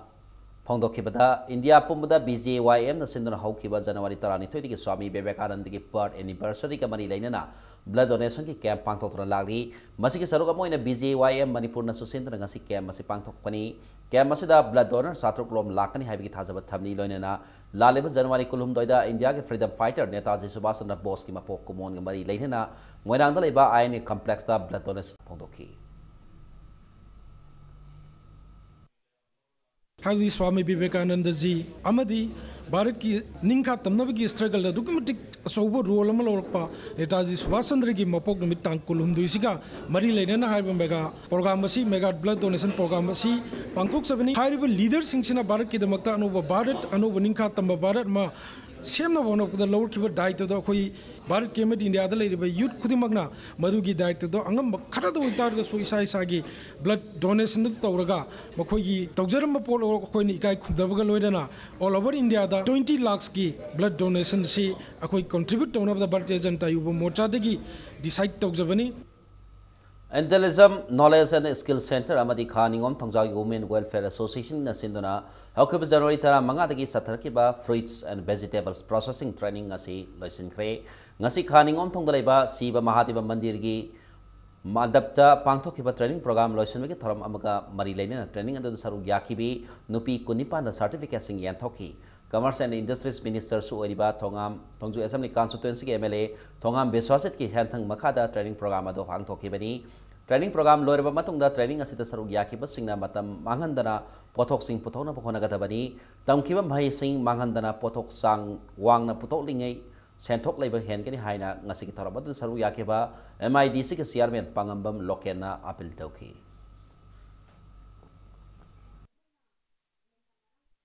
Pongdokibada India Pumbada BJYM na sinduna haukiba January 12 ki Swami Vivekananda ki birth anniversary ka mani lainana blood donation ki camp pangthokra lagri masi ki saruka moina BJYM Manipur na susindra ngasi camp masi pangthokpani camp masida blood donor satruk lom lakani haibi ki thajabat thamni loinana laleba January kulhum doida India ki freedom fighter Netaji Subhash Chandra Bose ki mapok kumon ga mari lainana moirangda leba INA complex da blood donation pongdokhi Hadi Swami Vivekananda ji amadi Bharat ki ningkha tamnab ki struggle da documentic sobo role amal orpa Netaji Subhash Chandra ki mapok nimit tangkulum duisiga mari leina haiba mega program asi mega blood donation program asi pangthok sabani haiba leader singsina Bharat ki damakta anuba Bharat anuba ningkha tamba Bharat ma semna one of the lower kiba daito do khoi Bharat ke med India da leiba youth khudimagna madugi daito do angam khara do tar ga so isai sagi blood donation du tawraga makhoi gi tawjaram pol khoi ni kai khumdabaga loidana all over India da 20 lakhs ki blood donation si akhoi contribute tawna da Bharatiya Janata Yuva Morcha dagi decide tawjabani Endelism Knowledge and Skill Center amadi Khaningom Thongjagi Women Welfare Association na sinduna haukiba January 15 dagi satharkiba fruits and vegetables processing training ngasi loisinkhre ngasi Khaningom thongdalaiba Siva Mahadeva Mandir gi madapta pangthokiba training program loisinbagi thoram amaga mari laina training adu saru yakibi nupi kunipa na certificate sing yanthoki Commerce and Industries Minister su oriba Thongju Assembly Constituency ki MLA Thongam Beswasit ki hanthang makhada training program ado hangthokibani training program loiraba matungda training asita saruk yakiba singna matam manghandana pothok sing puthona phona gadabani tamkiba bhai sing manghandana pothok sang wangna puthok lingai senthok leiba hen kani haina ngasi ki thorabad saruk yakiba MIDC ki chairman pangambam lokena appeal tauki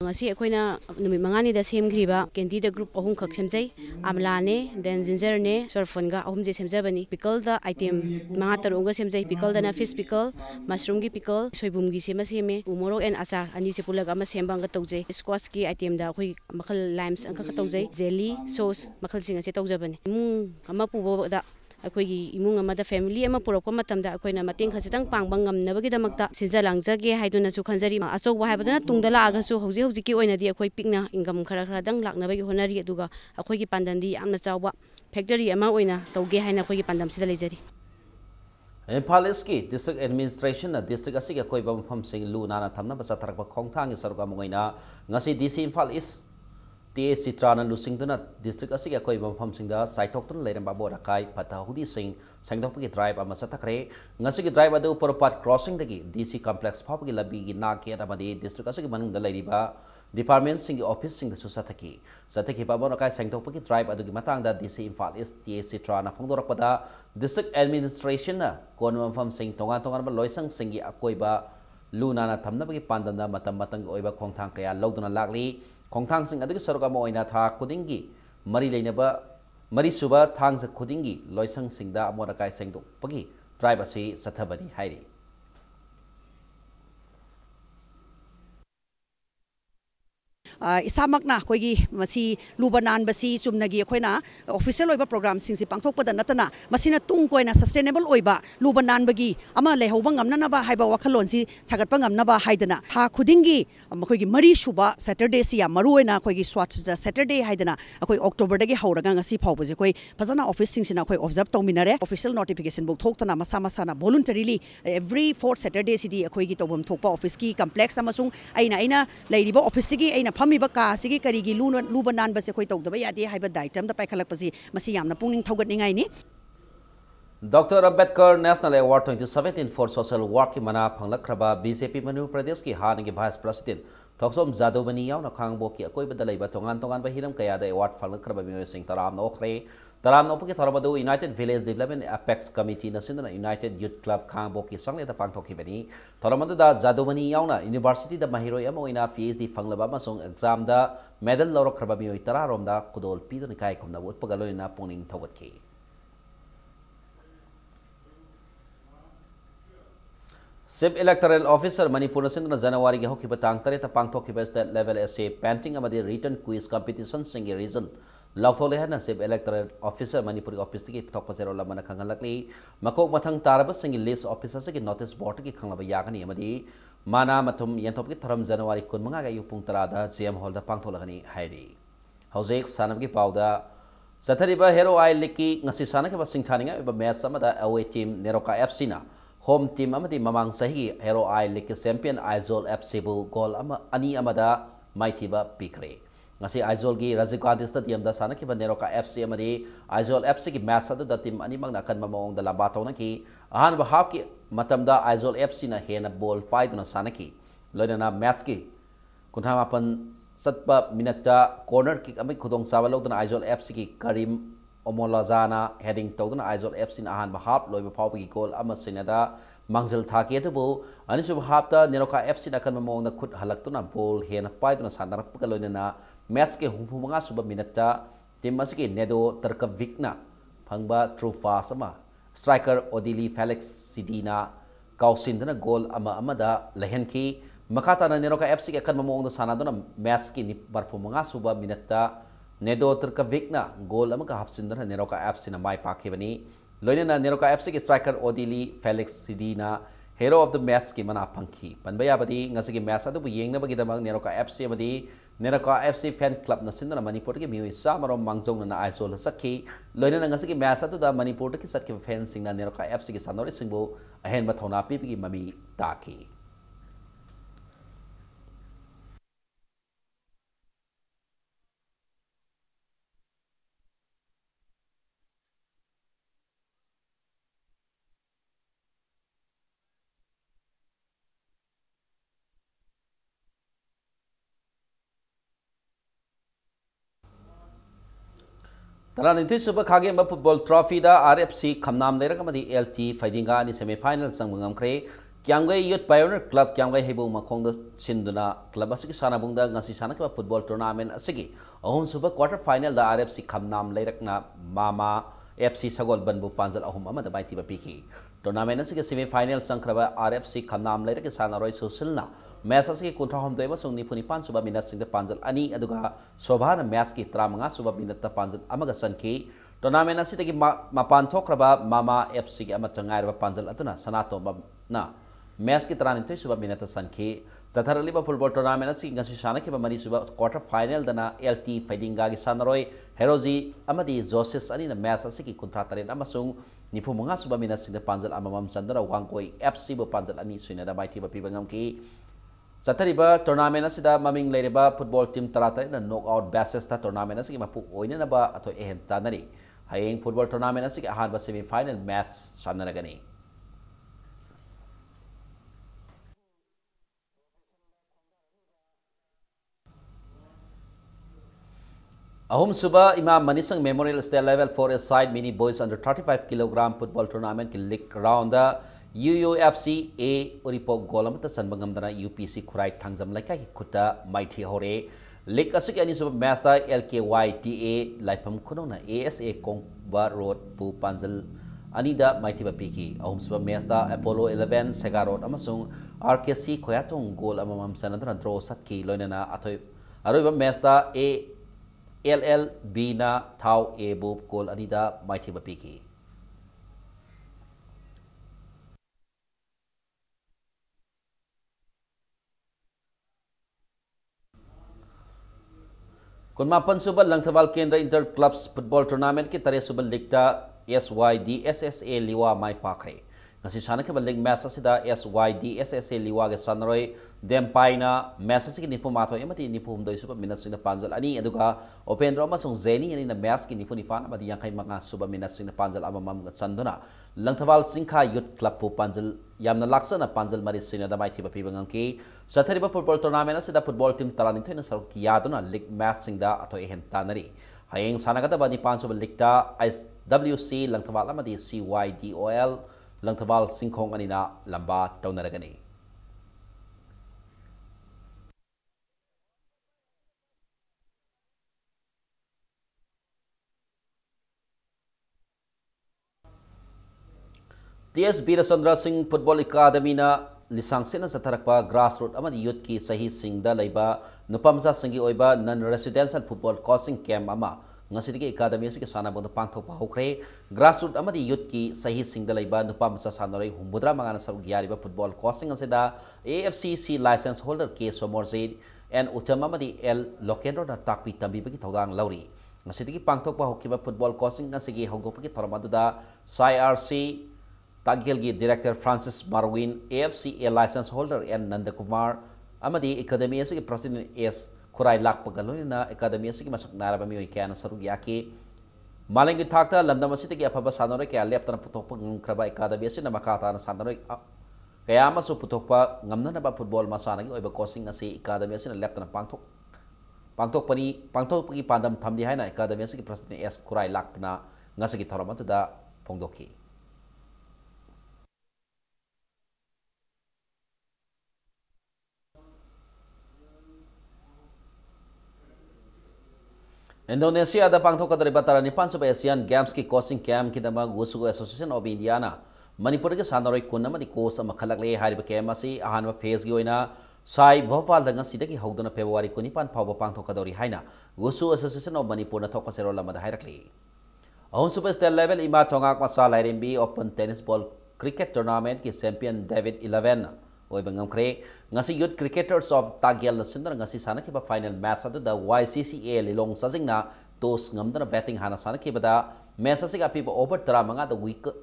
ngasi akoina numit mangani da semgriba candy da group ahum khak semjai amla ne then ginger ne sorfon ga ahum je semjabani pickle da item manga tarunga semjai pickle da na fish pickle mushroom gi pickle soibum gi sema seme umorok and achar ani se pulaga ama semba nga tawjai squash gi item da khoi makhal limes angka tawjai jelly sauce makhal singa se tawjabani ama pubo da अखोगी इमुंग अमदा family अमा पुरक मतमदा अखोइना मतेंग खसितंग पांगबा ngamnabagi damakta sinjalangjage haiduna su khanjari achogwa haibadana tungda laagasu hauji hauji ki oinadi अखोइ पिकना income खरा खरा दंग लाकनबagi honari aduga अखोगी pandandi yamna chawba factory ama oina tawge haina अखोगी pandam sida lejari Imphal East की district administration na district asig akoi ba mafam sing lu nana thamna ba satharak ba khongthang gi saruga mungaina ngasi DC Imphal East TAC Trana Lusing Duna District Asig Akoi Bam Sing da Saitokton Lerem Babo Rakai Patahudi Sing Sangdopaki Drive Amasatakre Ngasiki Drive Adu Poropat Crossing Dagi DC Complex Papagi Labi Naki Amadi District Asig Manung the Ladiba Department Sing Office Sing the Susataki Sataki Babo Rakai Sangdopaki Drive Adu Matang da DC Imphal East TAC Trana Fondorapada District Administration Konam Fam Sing Tonga Tonga Loisang Singi Akoi Ba Lunana Tamnabaki Pandana Matam Matang Oiba Kongtang Kaya Loduna Lagli Kongtang sing adagi saruga mo ina tha kudingi mari leinaba mari suba thang sa kudingi loisang singda amora kai sengdo pagi drive asi sathabani hairi इसामकना कोई मसी लुबनान बसी चुमनगी अखोइना official ओइबा programme सिंगसी पांगथोकपदा नतना मसीना तुंग Koyna sustainable ओइबा लुबनान बगी अमा लेहौबा ngamnanaba हाइबा वखलोनसी छगटपा ngamnaba हाइदना था खुदिंगी मखोइगी मरी सुबा Saturday सी या मरुइना कोइगी स्वाट सैटरडे हाइदना अखोइ अक्टोबर दगी हौरगा ngasi फावबजे कोइ फजना ऑफिस सिंगसिना कोइ ऑब्जर्व तौमिनरे ऑफिशियल नोटिफिकेशन बुक थोकतना मसा मसाना वॉलंटरीली एवरी फोर्थ सैटरडे सिदी अखोइगी तौबम थोकपा ऑफिस की कॉम्प्लेक्स अमसुंग आइना लेरिबा ऑफिस सिगी आइना फमिबा कासिगी करिगी लुबनान बसे कोइ तौदबा यादे हाइबा दाइटम द पाइखलकपसि मसी यामना पुंगनिंग थौगतनिंगाइनि Dr. Ambedkar National Award 2017 for Social Work की मना फंगलखरबा BJP Manipur प्रदेश की हानगी Vice President Thoksom Jadobani यावना खांगबो की अकोई बदलैबा तोंगान तोंगान बहिरम कयादा अवार्ड फंगलखरबा मियो सिंह तराम नोखरे तराम नोपकी थरबदो United Village Development Apex Committee नसिंदना United Youth Club खांगबो की संगले दा पांगथोखिबनी थरमददा जादोबनी यावना यूनिवर्सिटी दा महिरोय अमोइना PhD फंगलबा मसोंग एग्जाम दा मेडल लौरखरबा मियो तरारोम दा कुदोल पीदुनि काय खुमना उत्पगलोइना पुनिंग थोगतकी Chief Electoral Officer Manipur Sindra January ki hoki batang tare ta pangthok ki state level essay painting amadi written quiz competition singi result lauthole hana Chief Electoral Officer Manipur office ki thok pasero lamana khangalakli makok mathang taraba singi list officer se ki notice board ki khanglaba yagani amadi mana mathum yanthop ki tharam January 15 ga yupung tarada GM hall da pangtholagani hairi hojek sanam ki pauda sathariba hero ai liki ngasi sana ke basing thaninga ba match amada away team Neroka FC na home team amadi mamang sahi hero I league champion Aizol FC bu goal ama ani amada maithiba pikre ngasi Aizol gi Rajiv Gandhi Stadium da sana ki Neroka FC amadi Aizol FC ki match adu da team ani mangna kan mamong da lamba tawna ki ahan ba half ki matam da Aizol FC na hena ball fight na sana ki loina match ki kunhamapan satpa minute corner kick ami khudong sawalo da Aizol FC ki Karim Omolazana heading tawduna Aizol FC na ahan bahap loiba phawbi goal ama sinada mangzil thaki atubu anisu bahapta Neroka FC na kan mamong na khut halaktuna ball hena paiduna sanarap pagaloina match ke humphumanga suba minata team asiki Nedo Tarkavik na phangba true fast ama striker Odili Felix Sidina kausindana goal ama amada lehenki makata na Neroka FC ke kan mamong na sanaduna match ki ni barphumanga suba minata Nedo Tarkavik na goal amaka hafsindana Neroka FC na mai pakhibani loina Neroka FC ki striker Odili Felix Sidina hero of the match ki mana pangki panbaya badi ngasi ki match adu yengna bagi damang Neroka FC amadi Neroka FC fan club na sindana Manipur ki miwi samaro mangjong na Aizol sakhi loina ngasi ki match adu da Manipur ki sakhi fans sing na Neroka FC ki sanori singbo ahen mathona pi ki mami taki Taraniti Super Kagem Football Trophy da RFC Kamnam Leraka Madi LT Fidinga ni semi-final sang mangam kre Kyangway Youth Pioneer Club Kyangway Hebung Makong Sinduna Club Asiki Sanabungda Ngasi Sanaka football tournament Asiki Ahun Super quarter final the RFC Kamnam Leirakna Mama FC Sagol Banbu Panzal Ahum Amada Baiti Piki tournament Asiki semi final Sankraba RFC Kamnam Leirak Sanaroi Susilna Match Asiki Kuntra Home Deva Sung Nifuni Pan Suba Minat Sing the Panzal Ani Aduga Sobhana Match Ki Tramanga Suba Minata Panzal Amaga Sanki tournament Asiki Mapan Tokraba Mama FC Amatangai Panzal Atuna Sanato Na Match ki tarani toy suba minata sanki zatharali ba football tournament asi ngasi shana ki ba mari suba quarter final dana LT Fadinga gi sanaroi Heroji amadi Joses ani na match asi ki kuntra taren amasung nipu munga suba minat sing panjal amamam sandara wangkoi FC bo panjal ani suina da baiti ba pibangam ki zathari ba tournament asi da maming leire ba football team taratari na knockout basis ta tournament asi ki mapu oine na ba ato ehen tanari hayeng football tournament asi ki ahan ba semi final match sanaragani Ahum Suba Imam Manisang Memorial State Level 4 Side Mini Boys Under 35 kg Football Tournament ki league round the UUFC A Uripo Golamata Sanbangamdana UPC Kurai Tangzam Laika ki Kuta Mighty Hore League Asik Ani Suba Master LKYTA Laipam Kunona ASA Kongba Road Pu Panzal Anida Mighty Bapiki Ahum Suba Master Apollo 11 Sega Road Amasung RKC Koyatong Goal Amam Sanadran Draw Satki Loinana Atoy Aroiba Master A LLB na Tau Ebu Kol Anida Mighty Bapiki. Kunmapan Subal Langtawal Kendra Inter Clubs Football Tournament ki Tare Subal Ligta SYDSSA Liwa Mai Pakre. Ngasi sana ke baling match asida SYDSSA Liwa ke Sanroi Dempaina match asiki nipu mato emati nipu humdoi suba minat sing panjal ani aduga Open Roma song Zeni ani na match ki nipu nifan amadi yang kai mga suba minat sing panjal amamam sanduna Langtawal Singkha Youth Club pu panjal yamna laksana panjal mari sina damai thiba pibangang ki sathariba football tournament asida football team talani thoina saruk yaduna league match sing da ato ehen tanari hayeng sanagata bani pansuba league ta IWC Langtawal amadi CYDOL Langtawal Singkhong anina lamba taunaragani TS Birasandra Singh Football Academy na lisang sina sa tarakpa grassroots amadi youth ki sahi singda laiba nupamsa singi oiba non-residential football coaching camp ama ngasidigi academy si sanabong pangthok pahukre grassroots amadi youth ki sahi singda laiba nupamsa sanore humudra mangana sarug yariba football coaching asida AFCC license holder K Somorzaid and Utama amadi L Lokendro na takpi tambi bagi tawdang lauri ngasidigi pangthok pahukiba football coaching ngasigi hongdopagi thoramaduda CRC Tagiel gi Director Francis Marwin, AFCA license holder N Nandakumar, amadi Academy asigi President S Kurai Lak Pagaloni na Academy asigi masuk naraba mi kaya na sarugi aki. Malingi takta lamda masitigi apaba sanore kaya lep tan putok pa ngkraba Academy asigi na makata na sanore kaya masu putok pa ngamna na ba football masanagi oiba coaching asi Academy asigi na lep tan pangtok pagi pandam thamdi hai na Academy asigi President S Kurai Lak na ngasigi thoramatu da pongdoki. Indonesia ada pangthok kadari batara nipan sa Asian Games ki coaching camp ki damag Wusugo Association of India na Manipur ke sanaroi kunna madi coach am khalakle hariba camp asi ahanwa phase gi oina sai bhopal danga sidagi hawduna February kunipan phawba pangthok kadori haina Wusugo Association of Manipur na thokpa serol lamada hairakli ahun super state level ima thongak masa lairimbi open tennis ball cricket tournament ki champion David 11 oibangam kre ngasi youth cricketers of Tagiel na sindar ngasi sana ki ba final match adu da YCCA lilong sajing na tos ngamdana batting hana sana ki bada match asig api ba over tara manga da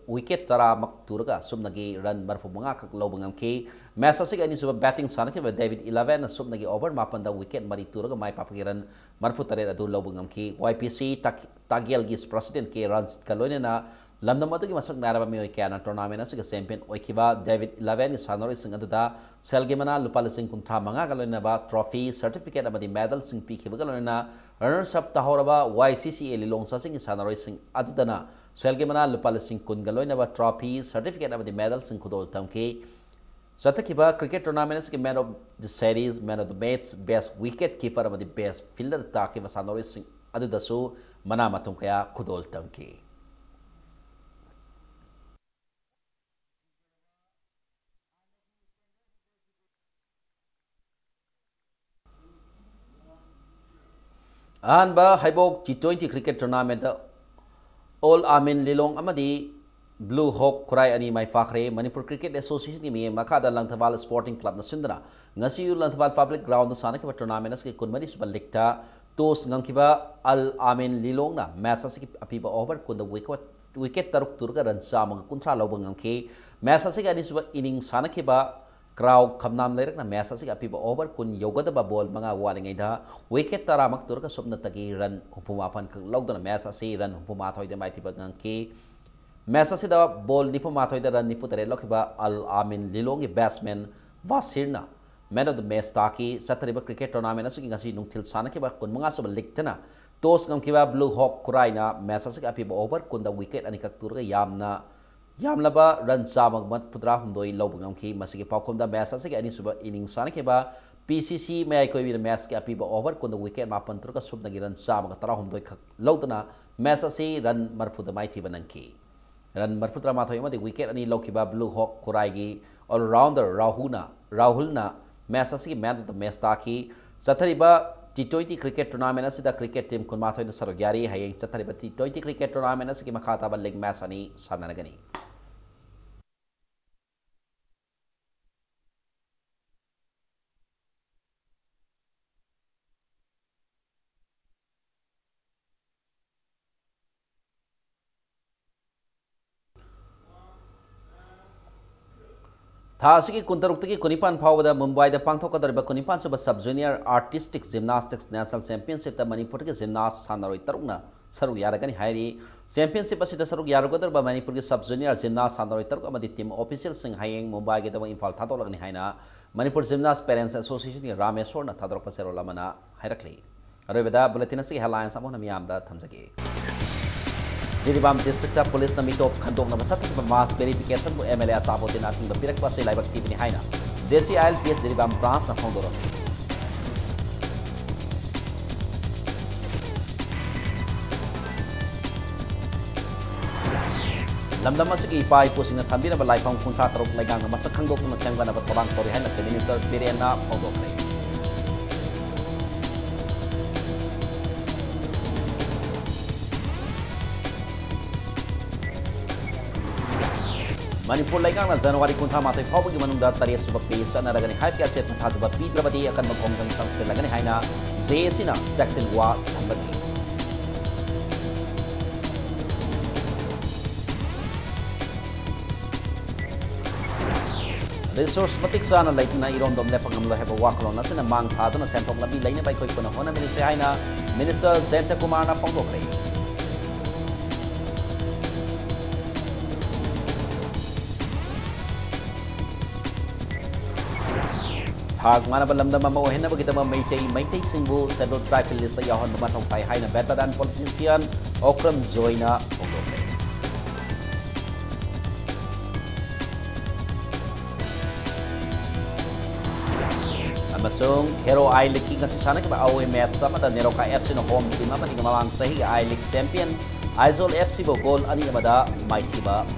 wicket tara mak turga sumnagi run marfu manga kak lobangam ki match asig ani suba batting sana ki ba David 11 na sumnagi over mapan da wicket mari turga mai papagiran marfu tare adu lobangam ki YPC Tagiel gis president ke runs kaloina na Lamdam adu ki masak naraba mi kaya na tournament asig champion oikiba David 11 is hanori sing adu da selgemana lupa lising kuntra manga kaloina ba trophy certificate amadi medal sing pi kiba kaloina runners up tahoraba YCCA lilong sa sing is hanori sing adu dana selgemana lupa lising kun kaloina ba trophy certificate amadi medal sing kudol tamke Satakhiba cricket tournament ki man of the series, man of the match, best wicket keeper amadi best fielder takiba sanori sing adudasu mana matung kaya khudol tamki. Anba Haibok T20 cricket tournament All Amin Lilong Amadi Blue Hawk Kurai Ani Mai Fakre Manipur Cricket Association ki Makada Langthabal Sporting Club na Sindra ngasi Langthabal Public Ground sana ki tournament ki kunmari subal likta tos ngangkiba Al Amin Lilong na match ki apiba over kunda wicket taruk turga ran samang kuntra lobang ngangki match ki ani suba inning sana ki ba crowd khamnam lerak na match ki apiba over kun yogada ba ball manga walingai da wicket taramak turga subna tagi run hupuma pan logdana match si run hupuma thoi de mai tiba ngangki match asida ball nipu mathoi da run nipu tare lokhiba Al Amin Lilong batsman Wasirna man of the match taki satriba cricket tournament asu ngasi nungthil sana ke ba kun manga so liktana toss ngam Blue Hawk Kuraina match asu apiba over kun da wicket ani kak turga yamlaba run samag mat putra humdoi lobungam ki masigi paukom da match asu ani suba inning sana ke ba PCC mai koi bi match ke apiba over kun da wicket mapan turga subna gi run samag tara humdoi khak lodana match asi run marfu da mai thi banangki run marputra mathoi ma de wicket ani lokhiba Blue Hawk Kuraigi all rounder Rahulna match asigi man of the match taki sathariba T20 cricket tournament asida cricket team kun mathoi na sarogyari hayeng sathariba T20 cricket tournament asigi makhata ba league match ani sanaragani Thasiki Kuntarukti Kunipan Powder Mumbai the Pangtokadar Kunipan Suba Sub Junior Artistic Gymnastics National Championship the Manipur Gymnast Sanaroi Taruna Saru Yaragani Hairi Championship Asita Saru Yaragodar by Manipur Sub Junior Gymnast Sanaroi Tarukama the team official Sing Hayeng Mumbai get the Infal Tatolagani Haina Manipur Gymnast Parents Association Ramesor Tadro Pasero Lamana Herakli Reveda Bulletinasi Headlines Amon Miamda Tamsaki Jiribam District Police na mito khandok na basat sa mass verification mo MLA asabo din ating bapirak pa sa live activity ni Haina. JCIL PS Jiribam branch na fondoro. Lamdam masuk ipai po sing thambi na balai pang kunta tarok lagang na masak khandok na sangga na batobang tori Haina sa Minister Pirian na fondok. Manipur laikang na January kunta matay pawag yung manungda tariya subak piyes na nalagani hype kaya set matazaba pidrabadi akan magkonggang sang lagani Haina JSC na Jackson Wa Tambagi. Resource matik sana like na irondom lepang amlo heba wakalon na sina mang thado na sentong labi lain na bay koy kuna hona Minister Haina Minister Zenta Kumar na pangdokre. Hag mana balamdam mauhin na bagitama Maytay Singbu Sedot Tribal List na yahon mamatong Haina veteran politician Okram Zoyna Pongdope. Amasung Hero I-League kasi sana kiba awe match sama dan Neroka FC no home team naman hingga mamang sahiga I-League champion Aizol FC bo goal ani namada Maitiba